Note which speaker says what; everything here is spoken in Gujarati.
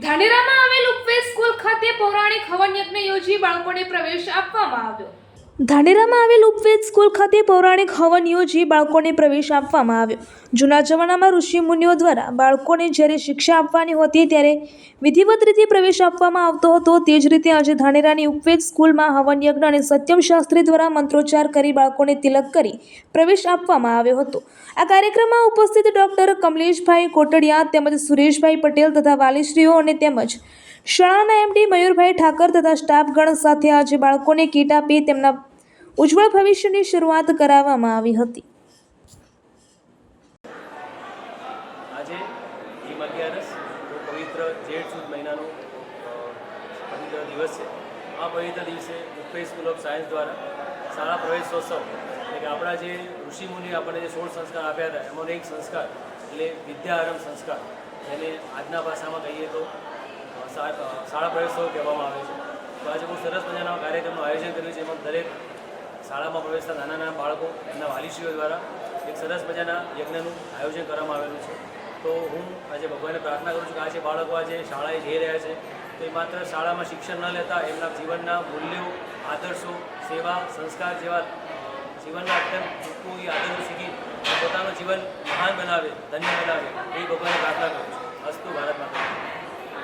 Speaker 1: ધાનેરામાં આવેલ ઉપવેશ સ્કૂલ ખાતે પૌરાણિક હવન યજ્ઞ યોજી બાળકોને પ્રવેશ આપવામાં આવ્યો। ધાનેરામાં આવેલ ઉપવેશ સ્કૂલ ખાતે પૌરાણિક હવન યોજી બાળકોને પ્રવેશ આપવામાં આવ્યો। જૂના જમાનામાં ઋષિ મુનિઓ દ્વારા બાળકોને જ્યારે શિક્ષા આપવાની હોતી ત્યારે વિધિવત રીતે પ્રવેશ આપવામાં આવતો હતો। તે જ રીતે આજે ધાનેરાની ઉપવેશ સ્કૂલમાં હવન યજ્ઞ અને સત્યમ શાસ્ત્રી દ્વારા મંત્રોચ્ચાર કરી બાળકોને તિલક કરી પ્રવેશ આપવામાં આવ્યો હતો। આ કાર્યક્રમમાં ઉપસ્થિત ડોક્ટર કમલેશભાઈ કોટડિયા તેમજ સુરેશભાઈ પટેલ તથા વાલીશ્રીઓ અને તેમજ શાળાના એમડી મયુરભાઈ ઠાકર તથા સ્ટાફગણ સાથે આજે બાળકોને કીટ આપી તેમના ઉજ્જવળ ભવિષ્યની શરૂઆત કરાવવામાં આવી હતી।
Speaker 2: આજે હિમ 11 પવિત્ર જેઠ સુદ મહિનાનો પવિત્ર દિવસ છે। આ પવિત્ર દિવસે ઉપવેશ સ્કૂલ ઓફ સાયન્સ દ્વારા શાળા પ્રવેશોત્સવ એટલે કે આપણા જે ઋષિમુનિએ આપણને જે 16 સંસ્કાર આપ્યા હતા એમાંનો એક સંસ્કાર એટલે વિદ્યાઆરંભ સંસ્કાર, જેને આજના ભાષામાં કહીએ તો શાળા પ્રવેશોત્સવ કહેવામાં આવે છે। તો આજે બહુ સરસ મજાના કાર્યક્રમનું આયોજન કર્યું છે। એમાં દરેક શાળામાં પ્રવેશતા નાના નાના બાળકો એમના વાલીશ્રીઓ દ્વારા એક સરસ મજાના યજ્ઞનું આયોજન કરવામાં આવેલું છે। તો હું આજે ભગવાનને પ્રાર્થના કરું છું કે આજે બાળકો આજે શાળાએ જઈ રહ્યા છે તો એ માત્ર શાળામાં શિક્ષણ ન લેતા એમના જીવનના મૂલ્યો, આદર્શો, સેવા, સંસ્કાર જેવા જીવનના અત્યંત ઉપયોગી આદર્શો શીખી પોતાનું જીવન મહાન બનાવે, ધન્ય બનાવે એ ભગવાનને પ્રાર્થના કરું છું। અસ્તુ ભારત માતા।